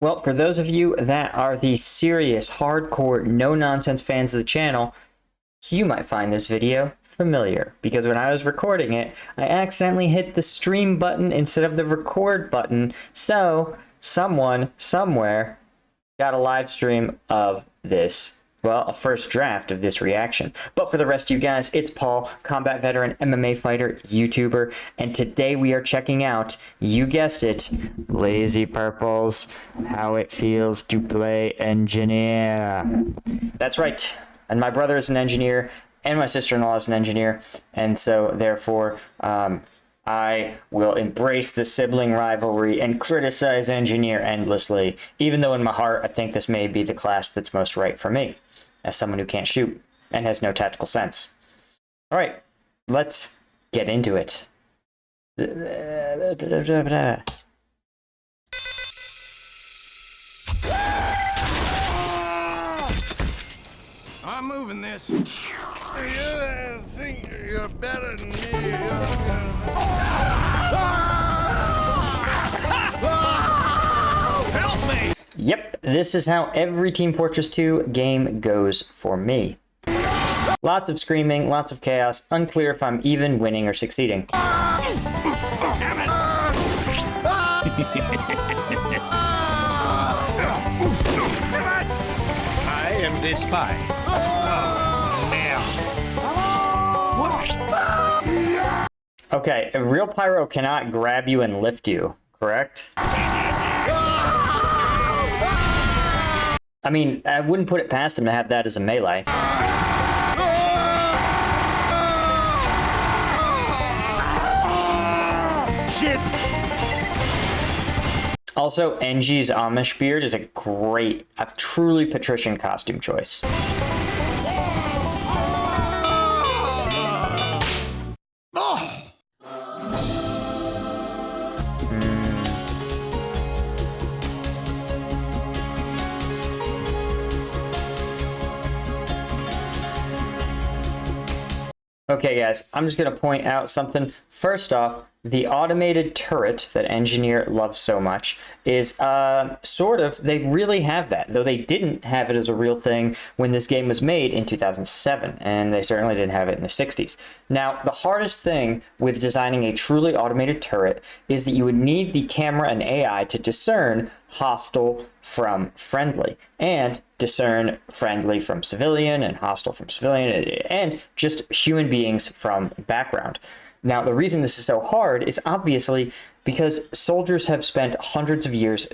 Well, for those of you that are the serious, hardcore, no-nonsense fans of the channel, you might find this video familiar, because when I was recording it, I accidentally hit the stream button instead of the record button, so someone, somewhere, got a live stream of this. Well, a first draft of this reaction. But for the rest of you guys, it's Paul, combat veteran, MMA fighter, YouTuber, and today we are checking out, you guessed it, LazyPurple's How It Feels to Play Engineer. That's right. And my brother is an engineer, and my sister-in-law is an engineer, and so therefore, I will embrace the sibling rivalry and criticize engineer endlessly, even though in my heart I think this may be the class that's most right for me, as someone who can't shoot and has no tactical sense. All right, let's get into it. I'm moving this. You think you're better than me. Help me! Yep, this is how every Team Fortress 2 game goes for me. Lots of screaming, lots of chaos, unclear if I'm even winning or succeeding. Damn it! I am the spy. Okay, a real pyro cannot grab you and lift you, correct? I mean, I wouldn't put it past him to have that as a melee. Shit! Also, NG's Amish beard is a truly patrician costume choice. Okay guys, I'm just going to point out something. First off, the automated turret that Engineer loves so much is they really have that, though they didn't have it as a real thing when this game was made in 2007, and they certainly didn't have it in the 60s. Now, the hardest thing with designing a truly automated turret is that you would need the camera and AI to discern hostile from friendly, and discern friendly from civilian and hostile from civilian, and just human beings from background. Now, the reason this is so hard is obviously because soldiers have spent hundreds of years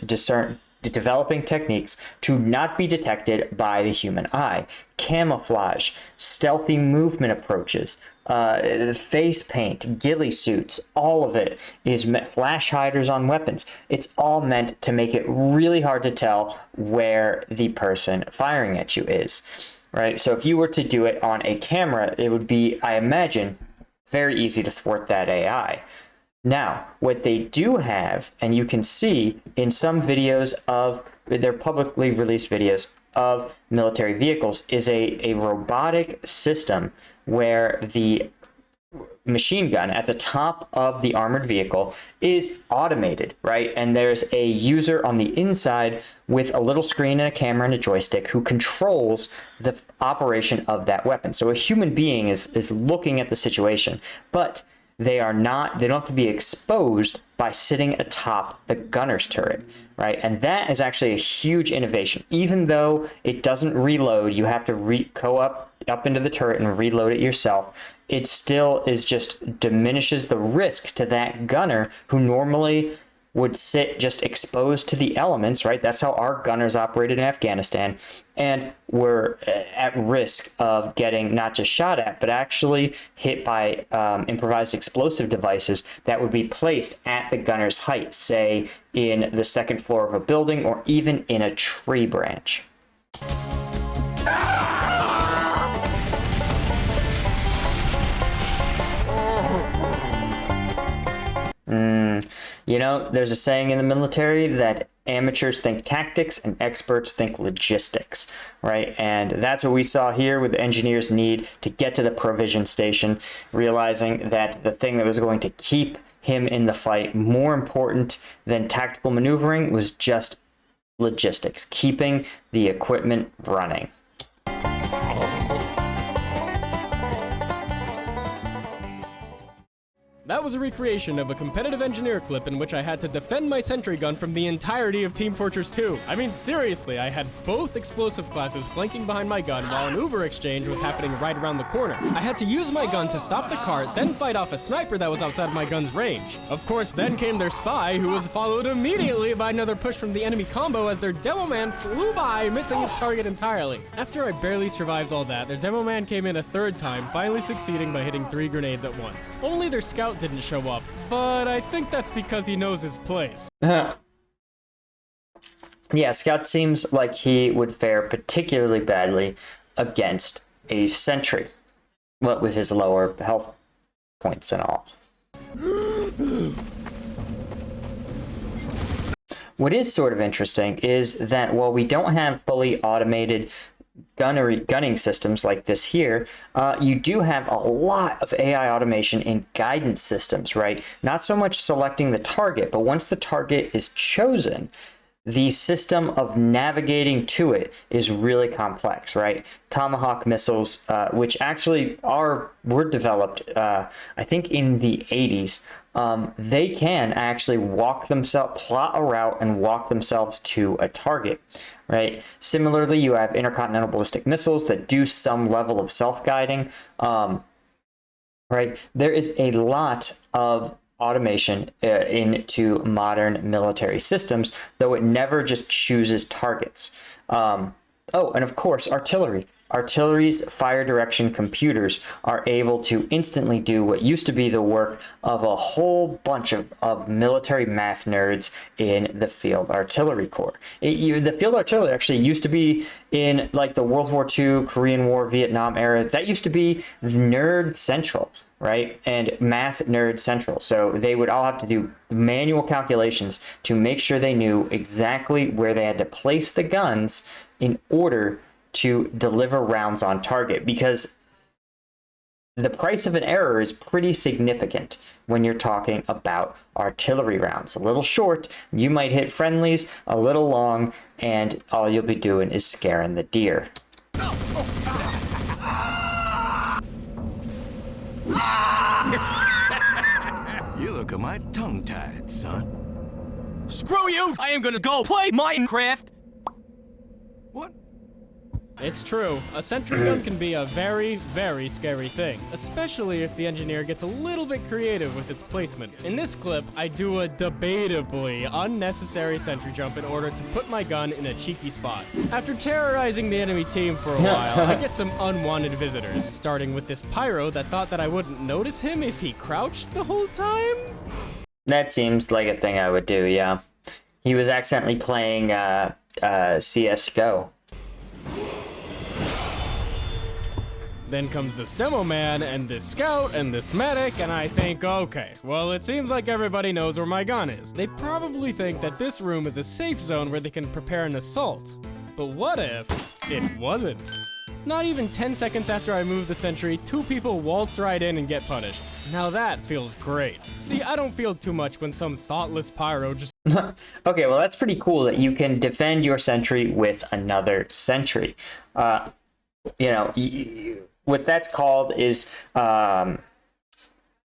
developing techniques to not be detected by the human eye. Camouflage, stealthy movement approaches, face paint, ghillie suits, all of it is flash hiders on weapons. It's all meant to make it really hard to tell where the person firing at you is, right? So if you were to do it on a camera, it would be, I imagine, very easy to thwart that AI. Now, what they do have, and you can see in some videos of their publicly released videos of military vehicles, is a robotic system where the machine gun at the top of the armored vehicle is automated, right? And there's a user on the inside with a little screen and a camera and a joystick who controls the operation of that weapon. So a human being is looking at the situation, but they don't have to be exposed by sitting atop the gunner's turret, right? And that is actually a huge innovation. Even though it doesn't reload, you have to go up into the turret and reload it yourself. It still diminishes the risk to that gunner who normally would sit just exposed to the elements, right? That's how our gunners operated in Afghanistan, and were at risk of getting not just shot at, but actually hit by improvised explosive devices that would be placed at the gunner's height, say in the second floor of a building or even in a tree branch. You know, there's a saying in the military that amateurs think tactics and experts think logistics, right? And that's what we saw here with the engineers' need to get to the provision station, realizing that the thing that was going to keep him in the fight, more important than tactical maneuvering, was just logistics, keeping the equipment running. That was a recreation of a competitive engineer clip in which I had to defend my sentry gun from the entirety of Team Fortress 2. I mean, seriously, I had both explosive classes flanking behind my gun while an Uber exchange was happening right around the corner. I had to use my gun to stop the cart, then fight off a sniper that was outside of my gun's range. Of course, then came their spy, who was followed immediately by another push from the enemy combo as their demo man flew by, missing his target entirely. After I barely survived all that, their demo man came in a third time, finally succeeding by hitting 3 grenades at once. Only their scout didn't show up, but I think that's because he knows his place. Yeah, Scout seems like he would fare particularly badly against a sentry, what with his lower health points and all. What is sort of interesting is that while we don't have fully automated gunning systems like this here, you do have a lot of AI automation in guidance systems, right? Not so much selecting the target, but once the target is chosen, the system of navigating to it is really complex, right? Tomahawk missiles, which actually were developed, I think in the 80s, they can actually plot a route and walk themselves to a target, right? Similarly, you have intercontinental ballistic missiles that do some level of self-guiding, right? There is a lot of automation into modern military systems, though it never just chooses targets. Oh, and of course, artillery. Artillery's fire direction computers are able to instantly do what used to be the work of a whole bunch of military math nerds in the Field Artillery Corps. The Field Artillery actually used to be in like the World War II, Korean War, Vietnam era. That used to be nerd central, right? And math nerd central. So they would all have to do manual calculations to make sure they knew exactly where they had to place the guns in order to deliver rounds on target, because the price of an error is pretty significant when you're talking about artillery rounds. A little short, you might hit friendlies, a little long, and all you'll be doing is scaring the deer. You look at my tongue-tied, son. Screw you! I am gonna go play Minecraft! What? It's true, a sentry gun can be a very, very scary thing, especially if the engineer gets a little bit creative with its placement. In this clip, I do a debatably unnecessary sentry jump in order to put my gun in a cheeky spot. After terrorizing the enemy team for a while, I get some unwanted visitors, starting with this pyro that thought that I wouldn't notice him if he crouched the whole time. That seems like a thing I would do, yeah. He was accidentally playing CSGO. Then comes this demo man, and this scout, and this medic, and I think, okay, well, it seems like everybody knows where my gun is. They probably think that this room is a safe zone where they can prepare an assault. But what if it wasn't? Not even 10 seconds after I move the sentry, 2 people waltz right in and get punished. Now that feels great. See, I don't feel too much when some thoughtless pyro just... Okay, well, that's pretty cool that you can defend your sentry with another sentry. What that's called is, well,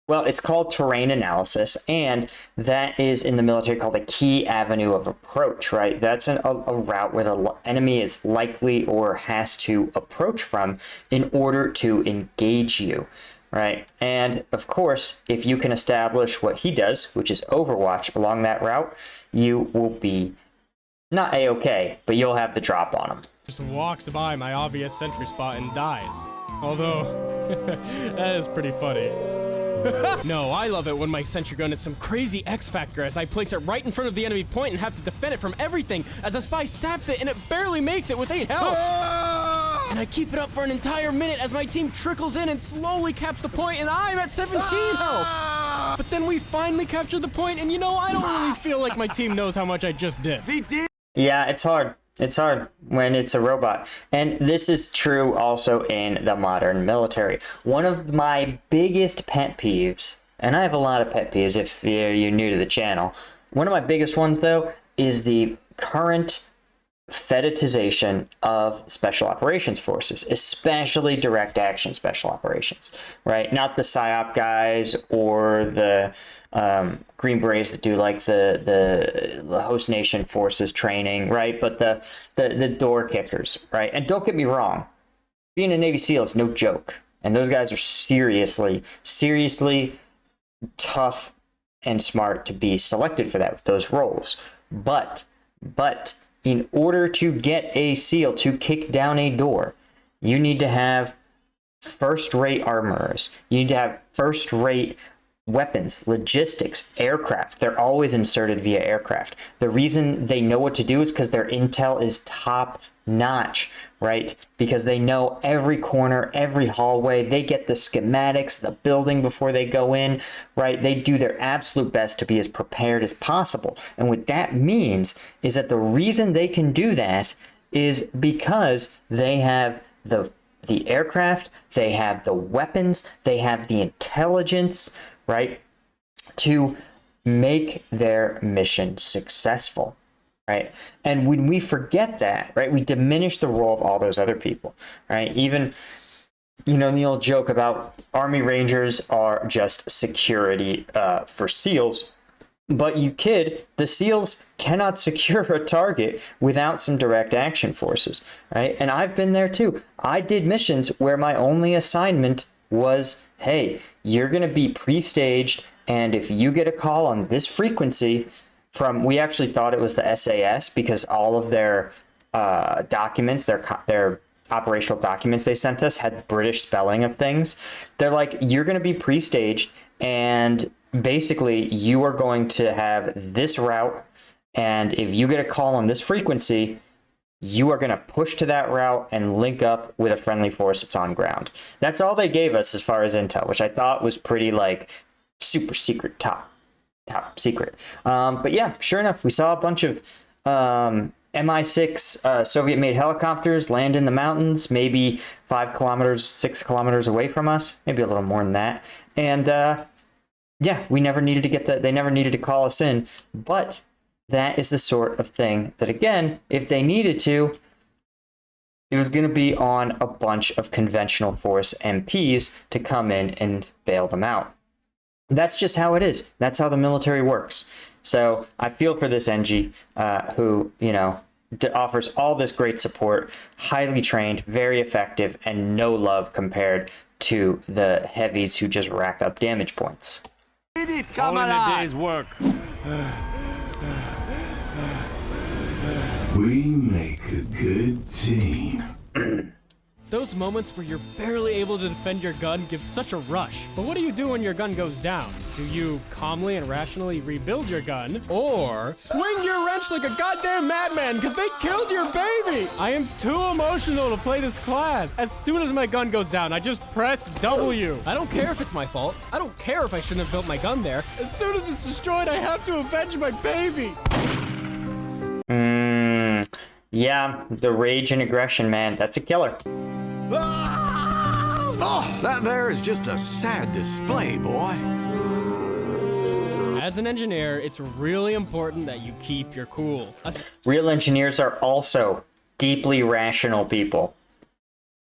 it's called terrain analysis, and that is in the military called a key avenue of approach, right? That's a route where the enemy is likely or has to approach from in order to engage you, right? And of course, if you can establish what he does, which is Overwatch along that route, you will be not A-okay, but you'll have the drop on him. just walks by my obvious sentry spot and dies. Although, that is pretty funny. No, I love it when my sentry gun is some crazy X factor as I place it right in front of the enemy point and have to defend it from everything as a spy saps it and it barely makes it with 8 health. And I keep it up for an entire minute as my team trickles in and slowly caps the point and I'm at 17 health. But then we finally capture the point and I don't really feel like my team knows how much I just did. Yeah, it's hard. It's hard when it's a robot. And this is true also in the modern military. One of my biggest pet peeves, and I have a lot of pet peeves if you're new to the channel, one of my biggest ones, though, is the current fetishization of special operations forces, especially direct action special operations, right? Not the PSYOP guys or the Green Berets that do like the host nation forces training, right? But the door kickers, right? And don't get me wrong, being a Navy SEAL is no joke. And those guys are seriously tough and smart to be selected for that, those roles. But in order to get a SEAL to kick down a door, you need to have first-rate armorers. You need to have first-rate weapons, logistics, aircraft. They're always inserted via aircraft. The reason they know what to do is because their intel is top-notch, right? Because they know every corner, every hallway. They get the schematics, the building before they go in, right? They do their absolute best to be as prepared as possible. And what that means is that the reason they can do that is because they have the aircraft, they have the weapons, they have the intelligence, right, to make their mission successful, right? And when we forget that, right, we diminish the role of all those other people, right? Even, the old joke about Army Rangers are just security for SEALs. But you kid, the SEALs cannot secure a target without some direct action forces, right? And I've been there too. I did missions where my only assignment was, hey, you're going to be pre-staged, and if you get a call on this frequency from, we actually thought it was the SAS because all of their documents, their operational documents they sent us had British spelling of things. They're like, you're going to be pre-staged, and basically you are going to have this route, and if you get a call on this frequency, you are going to push to that route and link up with a friendly force that's on ground. That's all they gave us as far as intel, which I thought was pretty like super secret, top secret. But yeah, sure enough, we saw a bunch of Mi-6 Soviet-made helicopters land in the mountains, maybe 5 kilometers, 6 kilometers away from us, maybe a little more than that. And yeah, we never needed to get that. They never needed to call us in, but that is the sort of thing that, again, if they needed to, it was going to be on a bunch of conventional force MPs to come in and bail them out. That's just how it is. That's how the military works. So I feel for this NG, who, offers all this great support, highly trained, very effective, and no love compared to the heavies who just rack up damage points. Come All in on. a day's work. We make a good team. Those moments where you're barely able to defend your gun give such a rush. But what do you do when your gun goes down? Do you calmly and rationally rebuild your gun? Or swing your wrench like a goddamn madman because they killed your baby? I am too emotional to play this class. As soon as my gun goes down, I just press W. I don't care if it's my fault. I don't care if I shouldn't have built my gun there. As soon as it's destroyed, I have to avenge my baby. Yeah, the rage and aggression, man, that's a killer. Oh, that there is just a sad display, boy. As an engineer, it's really important that you keep your cool. Real engineers are also deeply rational people.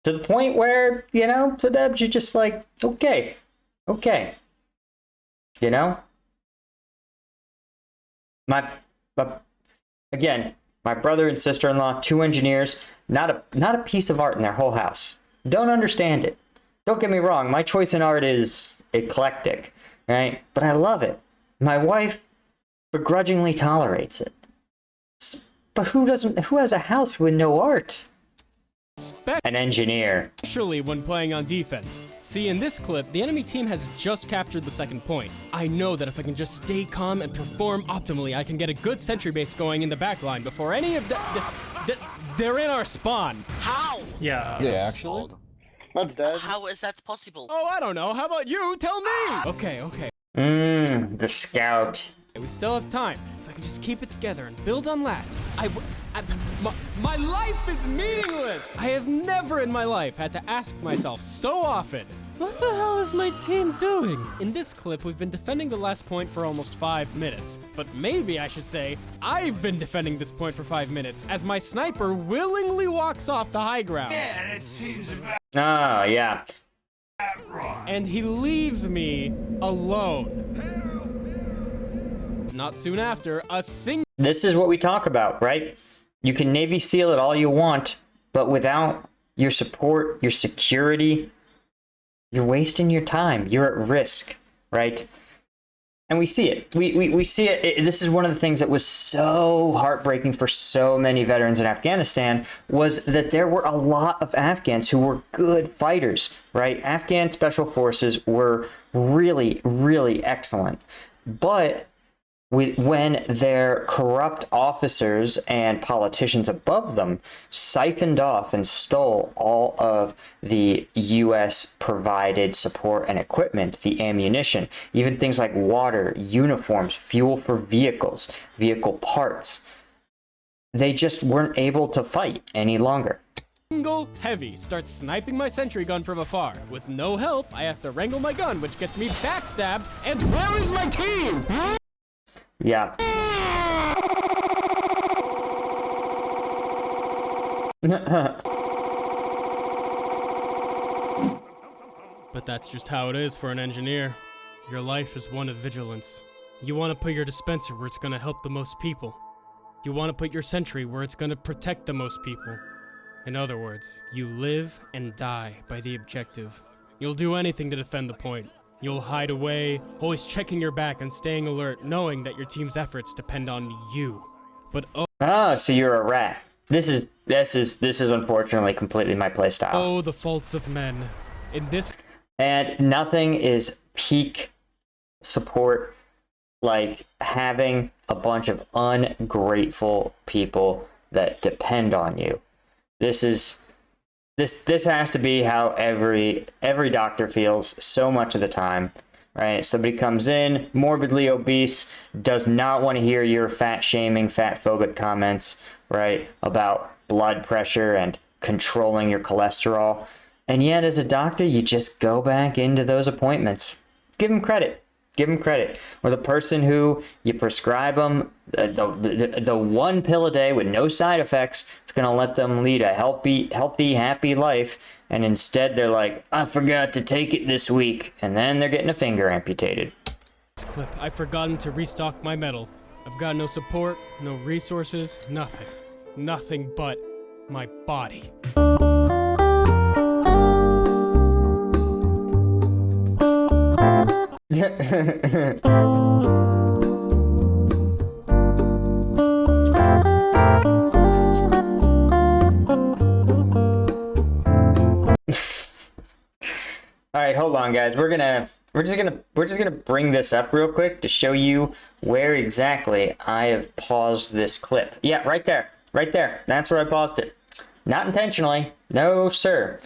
To the point where, sometimes you're just like, okay. My brother and sister-in-law, 2 engineers, not a piece of art in their whole house. Don't understand it. Don't get me wrong, my choice in art is eclectic, right? But I love it. My wife begrudgingly tolerates it. But who has a house with no art? An engineer. Especially when playing on defense. See, in this clip, the enemy team has just captured the second point. I know that if I can just stay calm and perform optimally, I can get a good sentry base going in the back line before any of they're in our spawn. How? Yeah, actually? That's dead. How is that possible? Oh, I don't know. How about you? Tell me! Okay. The scout. We still have time. If I can just keep it together and build on last, my life is meaningless! I have never in my life had to ask myself so often, What the hell is my team doing? In this clip, we've been defending the last point for almost 5 minutes. But maybe I should say, I've been defending this point for 5 minutes, as my sniper willingly walks off the high ground. Yeah, that seems about Oh, yeah. right. And he leaves me alone. Not soon after, a single This is what we talk about, right? You can Navy SEAL it all you want, but without your support, your security, you're wasting your time. You're at risk, right? And we see it. We see it. This is one of the things that was so heartbreaking for so many veterans in Afghanistan, was that there were a lot of Afghans who were good fighters, right? Afghan special forces were really, really excellent. But when their corrupt officers and politicians above them siphoned off and stole all of the U.S. provided support and equipment, the ammunition, even things like water, uniforms, fuel for vehicles, vehicle parts, they just weren't able to fight any longer. heavy starts sniping my sentry gun from afar. With no help, I have to wrangle my gun, which gets me backstabbed, and where is my team? Yeah. But that's just how it is for an engineer. Your life is one of vigilance. You want to put your dispenser where it's going to help the most people. You want to put your sentry where it's going to protect the most people. In other words, you live and die by the objective. You'll do anything to defend the point. You'll hide away, always checking your back and staying alert, knowing that your team's efforts depend on you. But Oh, so you're a rat. This is unfortunately completely my playstyle. oh, the faults of men. In this And nothing is peak support like having a bunch of ungrateful people that depend on you. This has to be how every doctor feels so much of the time, right? Somebody comes in, morbidly obese, does not want to hear your fat shaming, fat phobic comments, right? About blood pressure and controlling your cholesterol. And yet as a doctor, you just go back into those appointments. Give them credit. Give them credit. Or the person who you prescribe them the one pill a day with no side effects, it's going to let them lead a healthy, happy life. And instead they're like, I forgot to take it this week. And then they're getting a finger amputated. clip, I've forgotten to restock my metal. I've got no support, no resources, nothing. Nothing but my body. All right, hold on, guys. We're just gonna bring this up real quick to show you where exactly I have paused this clip. Yeah, right there. That's where I paused it. Not intentionally. No, sir.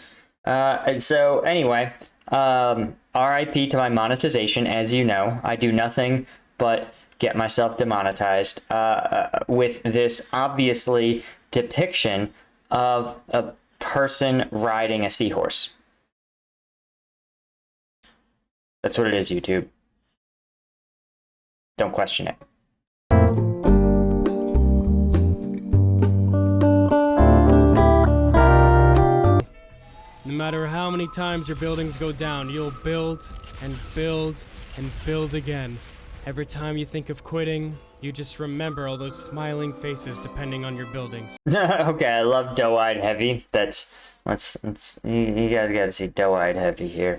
And so anyway, RIP to my monetization. As you know, I do nothing but get myself demonetized with this obviously depiction of a person riding a seahorse. That's what it is, YouTube. Don't question it. No matter how many times your buildings go down, you'll build and build and build again. Every time you think of quitting, you just remember all those smiling faces depending on your buildings. Okay, I love Doe-Eyed Heavy. Let's you guys got to see Doe-Eyed Heavy here.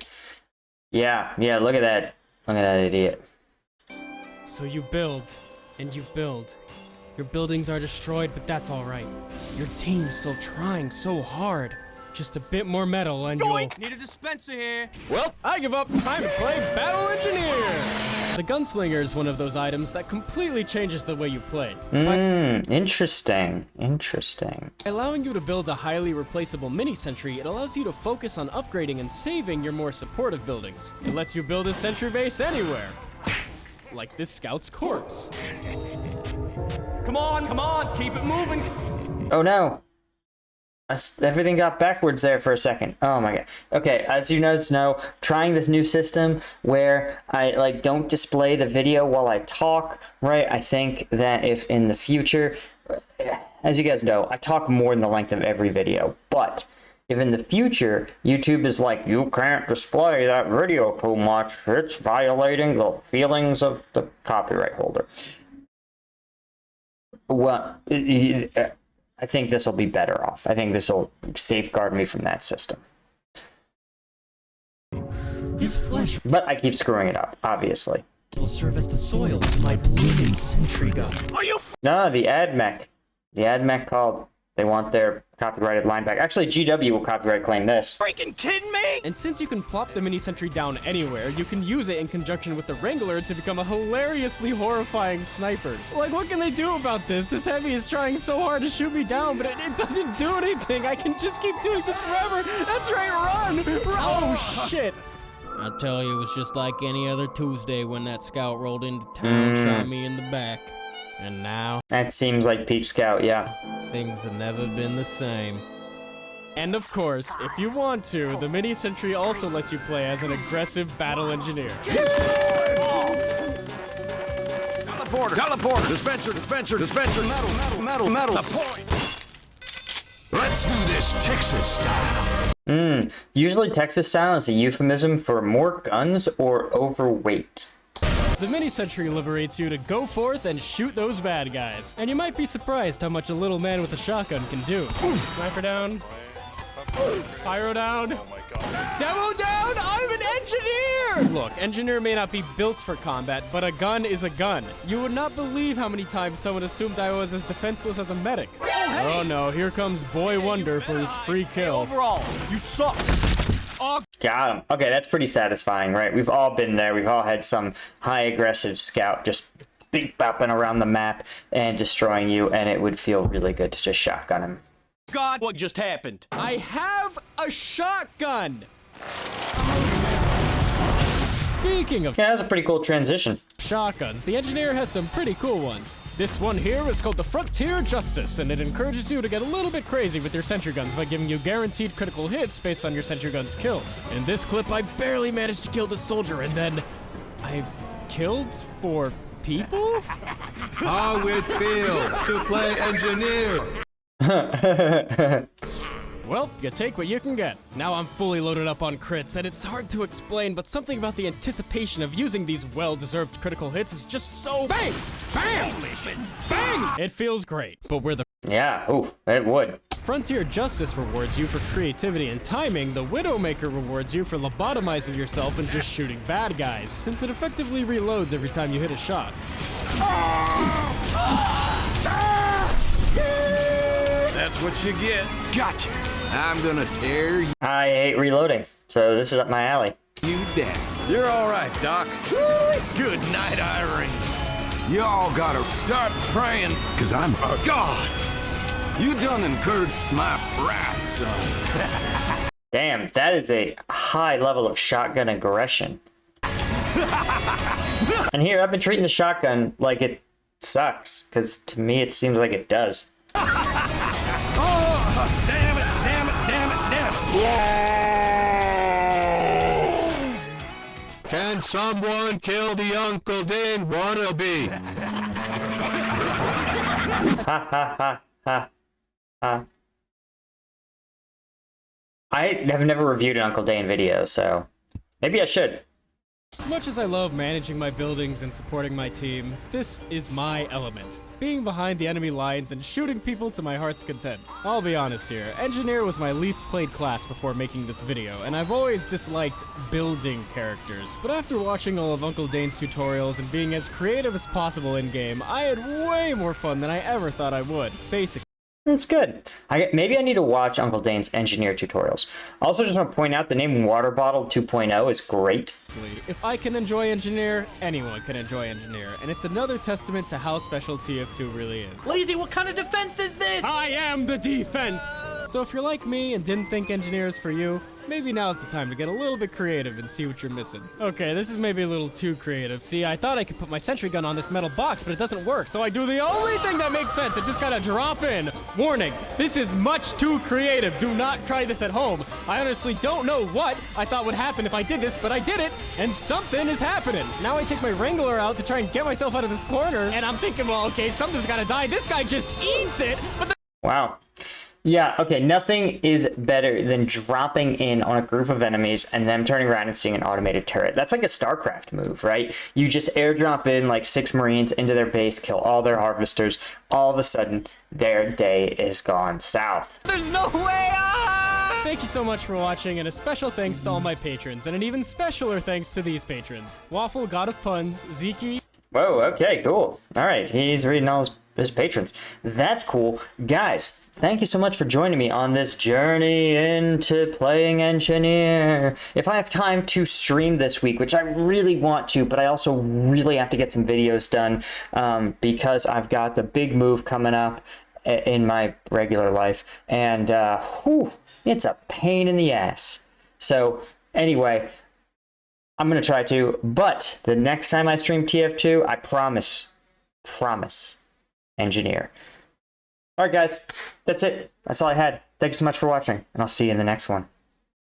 Yeah, look at that. Look at that idiot. So you build, and you build. Your buildings are destroyed, but that's alright. Your team's still trying so hard. Just a bit more metal and you'll... Need a dispenser here. Well, I give up. Time to play Battle Engineer! The Gunslinger is one of those items that completely changes the way you play. Interesting. By allowing you to build a highly replaceable mini-sentry, it allows you to focus on upgrading and saving your more supportive buildings. It lets you build a sentry base anywhere. Like this scout's corpse. Come on, keep it moving. Oh no. Everything got backwards there for a second. Oh my god. Okay, as you guys know, trying this new system where I like don't display the video while I talk, right? I think that if in the future, as you guys know, I talk more than the length of every video, but if in the future YouTube is like, you can't display that video too much, it's violating the feelings of the copyright holder. Well, I think this will be better off. I think this will safeguard me from that system. His flesh But I keep screwing it up, obviously. will serve as the soil to my blooming sentry gun. No, the ad mech. The ad mech called. They want their copyrighted line back. Actually, GW will copyright claim this. Freaking kidding me? And since you can plop the mini sentry down anywhere, you can use it in conjunction with the Wrangler to become a hilariously horrifying sniper. Like, what can they do about this? This heavy is trying so hard to shoot me down, but it doesn't do anything. I can just keep doing this forever. That's right, run! Oh, shit! I tell you, it was just like any other Tuesday when that scout rolled into town, shot me in the back. And now, That seems like Peak Scout, yeah. things have never been the same. And of course, if you want to, the mini sentry also lets you play as an aggressive battle engineer. Teleporter, dispenser, metal, the point. Let's do this Texas style. Usually Texas style is a euphemism for more guns or overweight. The mini sentry liberates you to go forth and shoot those bad guys. And you might be surprised how much a little man with a shotgun can do. Sniper down. Pyro down. Demo down! I'm an engineer! Look, engineer may not be built for combat, but a gun is a gun. You would not believe how many times someone assumed I was as defenseless as a medic. Oh no, here comes Boy Wonder for his free kill. Overall, you suck. Got him. Okay, that's pretty satisfying, right? We've all been there. We've all had some high aggressive scout just big bopping around the map and destroying you, and it would feel really good to just shotgun him. God, what just happened? I have a shotgun! Speaking of Yeah, that was a pretty cool transition. shotguns, the engineer has some pretty cool ones. This one here is called the Frontier Justice, and it encourages you to get a little bit crazy with your sentry guns by giving you guaranteed critical hits based on your sentry gun's kills. In this clip, I barely managed to kill the soldier, and then I've killed 4 people? How it feels to play engineer. Well, you take what you can get. Now I'm fully loaded up on crits, and it's hard to explain, but something about the anticipation of using these well-deserved critical hits is just so bang! Bang! Bang! It feels great, but where the Yeah, ooh, it would. Frontier Justice rewards you for creativity and timing, the Widowmaker rewards you for lobotomizing yourself and just shooting bad guys, since it effectively reloads every time you hit a shot. That's what you get. Gotcha. I'm gonna tear I hate reloading, so this is up my alley. you down. You're all right, Doc. Good night, Irene. You all gotta start praying, cause I'm a god. You done incurred my wrath, son. Damn, that is a high level of shotgun aggression. And here, I've been treating the shotgun like it sucks, because to me it seems like it does. Can someone kill the Uncle Dan wannabe? Ha ha ha ha ha. I have never reviewed an Uncle Dane video, so maybe I should. As much as I love managing my buildings and supporting my team, this is my element. Being behind the enemy lines and shooting people to my heart's content. I'll be honest here, Engineer was my least played class before making this video, and I've always disliked building characters. But after watching all of Uncle Dane's tutorials and being as creative as possible in-game, I had way more fun than I ever thought I would, basically. That's good. Maybe I need to watch Uncle Dane's engineer tutorials. Also, just want to point out the name Water Bottle 2.0 is great. If I can enjoy Engineer, anyone can enjoy Engineer, and it's another testament to how special TF2 really is. Lazy, what kind of defense is this? I am the defense! So if you're like me and didn't think engineers for you, maybe now's the time to get a little bit creative and see what you're missing. Okay, this is maybe a little too creative. See, I thought I could put my sentry gun on this metal box, but it doesn't work. So I do the only thing that makes sense. I just gotta drop in. Warning, this is much too creative. Do not try this at home. I honestly don't know what I thought would happen if I did this, but I did it, and something is happening. Now I take my Wrangler out to try and get myself out of this corner, and I'm thinking, well, okay, something's gotta die. This guy just eats it, but the Wow. Yeah, okay, nothing is better than dropping in on a group of enemies and them turning around and seeing an automated turret. That's like a StarCraft move, right? You just airdrop in like 6 Marines into their base, kill all their harvesters. All of a sudden, their day is gone south. there's no way. Ah! Thank you so much for watching, and a special thanks to all my patrons, and an even specialer thanks to these patrons. Waffle, God of Puns, Zeke. Whoa, okay, cool. All right, he's reading all his patrons. That's cool. Guys, thank you so much for joining me on this journey into playing engineer. If I have time to stream this week, which I really want to, but I also really have to get some videos done because I've got the big move coming up in my regular life, and it's a pain in the ass. So anyway, I'm gonna try to, but the next time I stream TF2, I promise, engineer. All right, guys, that's it. That's all I had. Thanks so much for watching, and I'll see you in the next one.